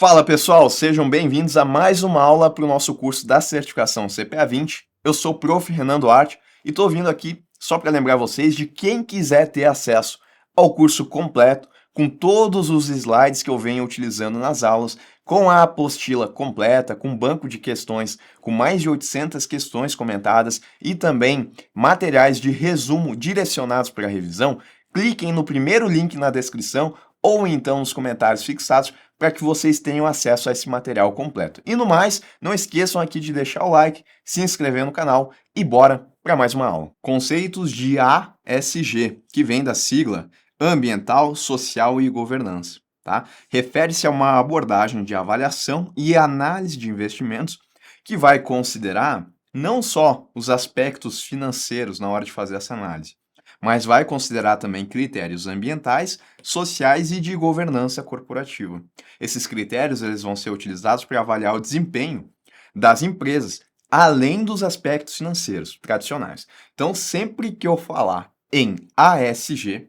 Fala pessoal, sejam bem-vindos a mais uma aula para o nosso curso da certificação CPA 20. Eu sou o Prof. Renan Duarte e estou vindo aqui só para lembrar vocês de quem quiser ter acesso ao curso completo, com todos os slides que eu venho utilizando nas aulas, com a apostila completa, com banco de questões, com mais de 800 questões comentadas e também materiais de resumo direcionados para a revisão, cliquem no primeiro link na descrição ou então nos comentários fixados para que vocês tenham acesso a esse material completo. E no mais, não esqueçam aqui de deixar o like, se inscrever no canal e bora para mais uma aula. Conceitos de ASG, que vem da sigla Ambiental, Social e Governança. Tá? Refere-se a uma abordagem de avaliação e análise de investimentos que vai considerar não só os aspectos financeiros na hora de fazer essa análise, mas vai considerar também critérios ambientais, sociais e de governança corporativa. Esses critérios eles vão ser utilizados para avaliar o desempenho das empresas, além dos aspectos financeiros tradicionais. Então, sempre que eu falar em ASG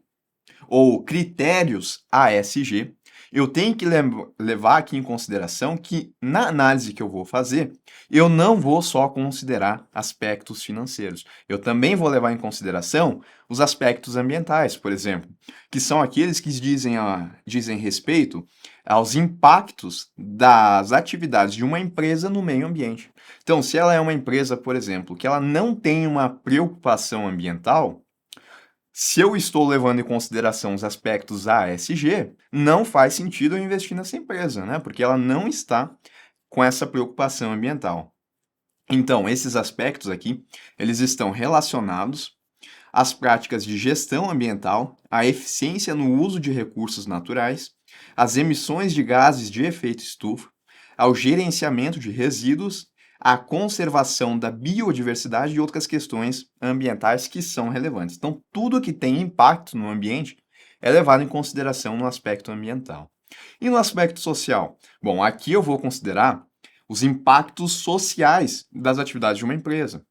ou critérios ASG, eu tenho que levar aqui em consideração que na análise que eu vou fazer, eu não vou só considerar aspectos financeiros. Eu também vou levar em consideração os aspectos ambientais, por exemplo, que são aqueles que dizem respeito aos impactos das atividades de uma empresa no meio ambiente. Então, se ela é uma empresa, por exemplo, que ela não tem uma preocupação ambiental, se eu estou levando em consideração os aspectos ASG, não faz sentido eu investir nessa empresa, né? Porque ela não está com essa preocupação ambiental. Então, esses aspectos aqui, eles estão relacionados às práticas de gestão ambiental, à eficiência no uso de recursos naturais, às emissões de gases de efeito estufa, ao gerenciamento de resíduos, à conservação da biodiversidade e outras questões ambientais que são relevantes. Então, tudo que tem impacto no ambiente é levado em consideração no aspecto ambiental. E no aspecto social? Bom, aqui eu vou considerar os impactos sociais das atividades de uma empresa.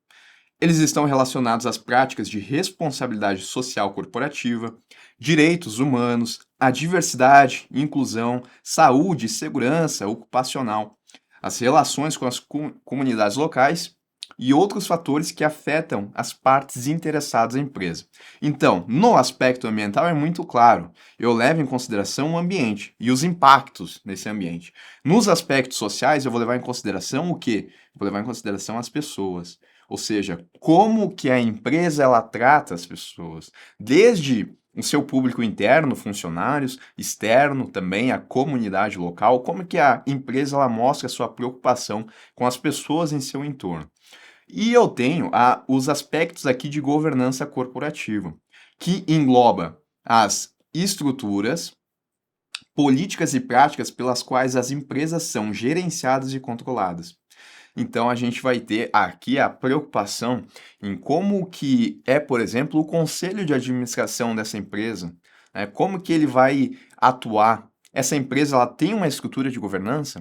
Eles estão relacionados às práticas de responsabilidade social corporativa, direitos humanos, a diversidade, inclusão, saúde e segurança ocupacional, as relações com as comunidades locais e outros fatores que afetam as partes interessadas na empresa. Então, no aspecto ambiental é muito claro, eu levo em consideração o ambiente e os impactos nesse ambiente. Nos aspectos sociais, eu vou levar em consideração o quê? Vou levar em consideração as pessoas. Ou seja, como que a empresa ela trata as pessoas, desde o seu público interno, funcionários, externo também, a comunidade local, como que a empresa ela mostra a sua preocupação com as pessoas em seu entorno. E eu tenho os aspectos aqui de governança corporativa, que engloba as estruturas, políticas e práticas pelas quais as empresas são gerenciadas e controladas. Então a gente vai ter aqui a preocupação em como que é, por exemplo, o conselho de administração dessa empresa, né? Como que ele vai atuar. Essa empresa ela tem uma estrutura de governança,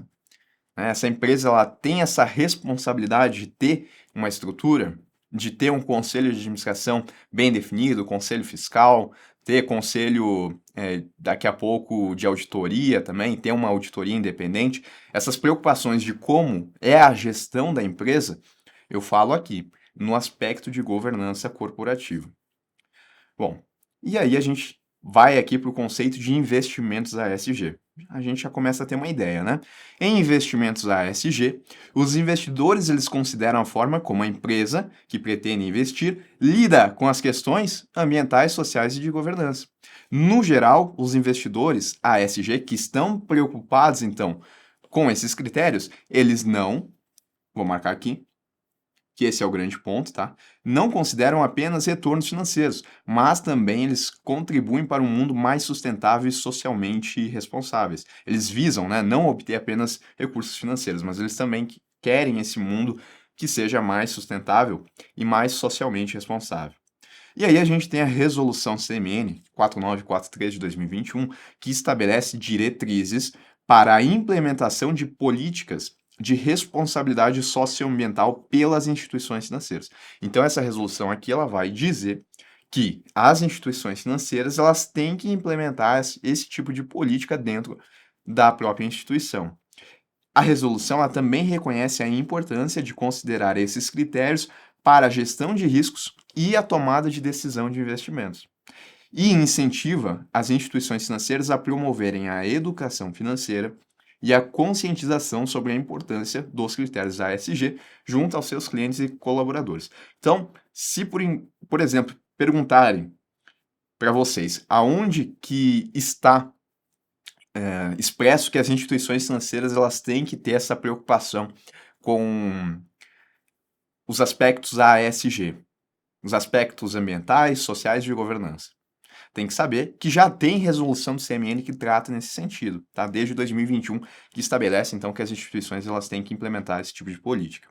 né? Essa empresa ela tem essa responsabilidade de ter uma estrutura, de ter um conselho de administração bem definido, conselho fiscal, ter conselho daqui a pouco de auditoria também, ter uma auditoria independente. Essas preocupações de como é a gestão da empresa, eu falo aqui, no aspecto de governança corporativa. Bom, e aí a gente vai aqui para o conceito de investimentos ASG. A gente já começa a ter uma ideia, né? Em investimentos ASG, os investidores eles consideram a forma como a empresa que pretende investir lida com as questões ambientais, sociais e de governança. No geral, os investidores ASG que estão preocupados então com esses critérios, eles não, vou marcar aqui, que esse é o grande ponto, tá? Não consideram apenas retornos financeiros, mas também eles contribuem para um mundo mais sustentável e socialmente responsáveis. Eles visam, né, não obter apenas recursos financeiros, mas eles também querem esse mundo que seja mais sustentável e mais socialmente responsável. E aí a gente tem a Resolução CMN 4943 de 2021, que estabelece diretrizes para a implementação de políticas de responsabilidade socioambiental pelas instituições financeiras. Então essa resolução aqui ela vai dizer que as instituições financeiras elas têm que implementar esse tipo de política dentro da própria instituição. A resolução ela também reconhece a importância de considerar esses critérios para a gestão de riscos e a tomada de decisão de investimentos. E incentiva as instituições financeiras a promoverem a educação financeira e a conscientização sobre a importância dos critérios da ESG junto aos seus clientes e colaboradores. Então, se por exemplo, perguntarem para vocês aonde que está expresso que as instituições financeiras elas têm que ter essa preocupação com os aspectos ASG, os aspectos ambientais, sociais e de governança. Tem que saber que já tem resolução do CMN que trata nesse sentido, tá? Desde 2021, que estabelece então que as instituições elas têm que implementar esse tipo de política.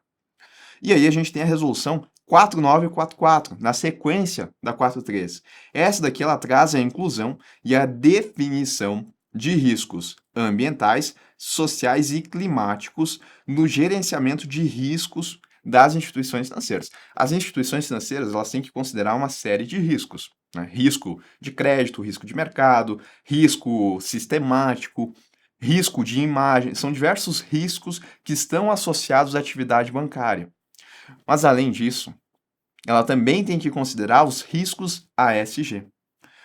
E aí a gente tem a resolução 4944, na sequência da 43. Essa daqui ela traz a inclusão e a definição de riscos ambientais, sociais e climáticos no gerenciamento de riscos das instituições financeiras. As instituições financeiras elas têm que considerar uma série de riscos, né? Risco de crédito, risco de mercado, risco sistemático, risco de imagem, são diversos riscos que estão associados à atividade bancária. Mas além disso, ela também tem que considerar os riscos ASG.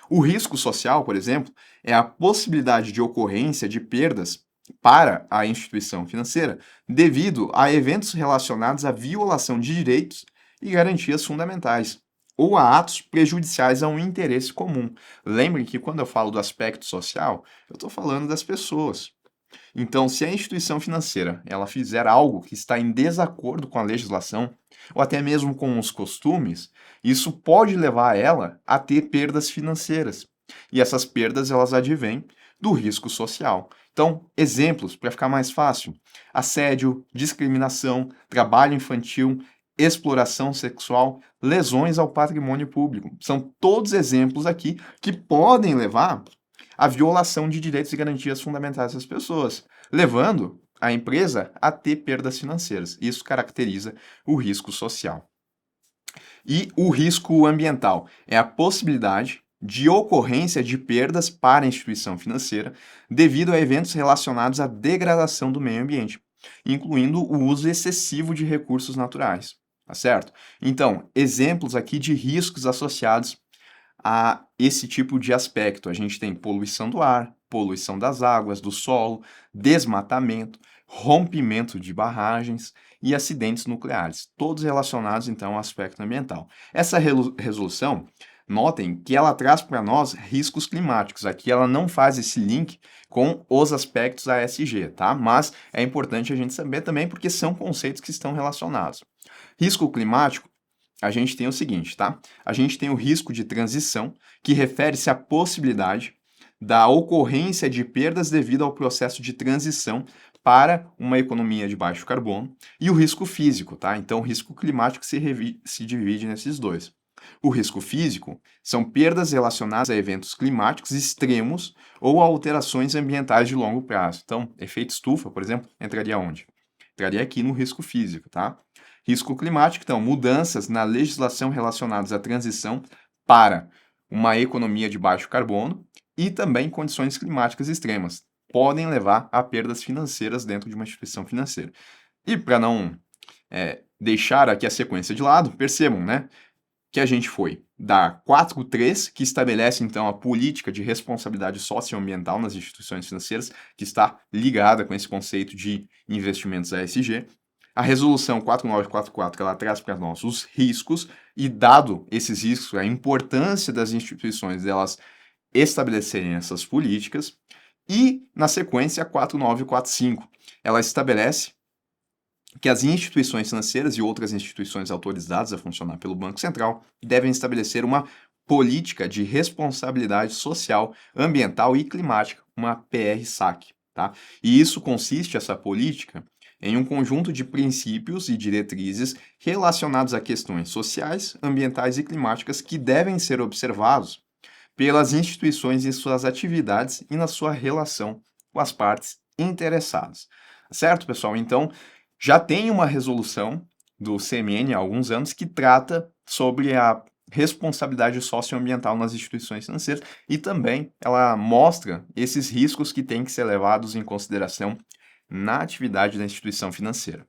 O risco social, por exemplo, é a possibilidade de ocorrência de perdas para a instituição financeira devido a eventos relacionados à violação de direitos e garantias fundamentais, ou a atos prejudiciais a um interesse comum. Lembrem que quando eu falo do aspecto social, eu estou falando das pessoas. Então, se a instituição financeira ela fizer algo que está em desacordo com a legislação, ou até mesmo com os costumes, isso pode levar ela a ter perdas financeiras. E essas perdas elas advêm do risco social. Então, exemplos para ficar mais fácil: assédio, discriminação, trabalho infantil, exploração sexual, lesões ao patrimônio público. São todos exemplos aqui que podem levar à violação de direitos e garantias fundamentais das pessoas, levando a empresa a ter perdas financeiras. Isso caracteriza o risco social. E o risco ambiental é a possibilidade de ocorrência de perdas para a instituição financeira devido a eventos relacionados à degradação do meio ambiente, incluindo o uso excessivo de recursos naturais, tá certo? Então, exemplos aqui de riscos associados a esse tipo de aspecto. A gente tem poluição do ar, poluição das águas, do solo, desmatamento, rompimento de barragens e acidentes nucleares, todos relacionados então ao aspecto ambiental. Essa resolução, notem que ela traz para nós riscos climáticos. Aqui ela não faz esse link com os aspectos ASG, tá? Mas é importante a gente saber também porque são conceitos que estão relacionados. Risco climático a gente tem o seguinte, tá? A gente tem o risco de transição, que refere-se à possibilidade da ocorrência de perdas devido ao processo de transição para uma economia de baixo carbono, e o risco físico, tá? Então, o risco climático se divide nesses dois. O risco físico são perdas relacionadas a eventos climáticos extremos ou a alterações ambientais de longo prazo. Então, efeito estufa, por exemplo, entraria onde? Entraria aqui no risco físico, tá? Risco climático, então, mudanças na legislação relacionadas à transição para uma economia de baixo carbono e também condições climáticas extremas podem levar a perdas financeiras dentro de uma instituição financeira. E para não deixar aqui a sequência de lado, percebam, né, que a gente foi da 4.3, que estabelece então a política de responsabilidade socioambiental nas instituições financeiras, que está ligada com esse conceito de investimentos ESG. A resolução 4944, ela traz para nós os riscos e, dado esses riscos, a importância das instituições delas estabelecerem essas políticas. E, na sequência, a 4945, ela estabelece que as instituições financeiras e outras instituições autorizadas a funcionar pelo Banco Central devem estabelecer uma política de responsabilidade social, ambiental e climática, uma PR-SAC, tá? E isso consiste, essa política, em um conjunto de princípios e diretrizes relacionados a questões sociais, ambientais e climáticas que devem ser observados pelas instituições em suas atividades e na sua relação com as partes interessadas. Certo, pessoal? Então, já tem uma resolução do CMN há alguns anos que trata sobre a responsabilidade socioambiental nas instituições financeiras e também ela mostra esses riscos que têm que ser levados em consideração na atividade da instituição financeira.